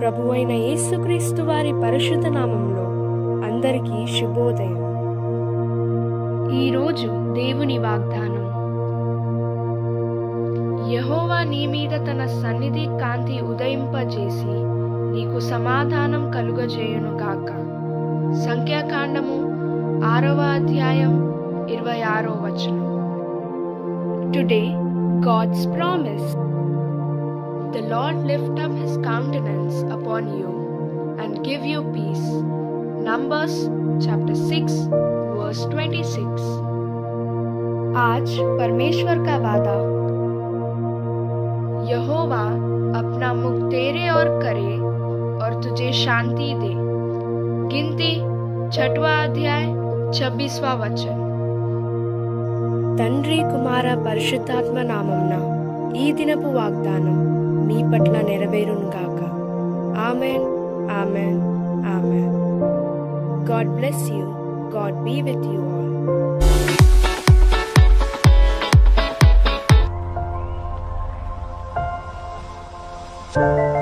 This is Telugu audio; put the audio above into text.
ప్రభువైన యేసుక్రీస్తు వారి పరిశుద్ధ నామములో అందరికీ శుభోదయం. ఈరోజు దేవుని వాగ్దానం. యెహోవా నీ మీద తన సన్నిధి కాంతి ఉదయింపజేసి నీకు సమాధానం కలుగజేయును గాక. సంఖ్యాకాండము 6వ అధ్యాయం 26వ వచనం. Today, God's promise. The Lord lift up his countenance upon you and give you peace. Numbers chapter 6 verse 26. आज परमेश्वर का वादा. यहोवा अपना मुख तेरे और करे और तुझे शांति दे. गिनती 6वां अध्याय 26वां वचन. తండ్రి కుమార పరిశుద్ధాత్మ నామమున ఈ దినపు వాగ్దానం మీ పట్ల నెరవేరును గాక. Amen, amen, amen. God bless you. God be with you all.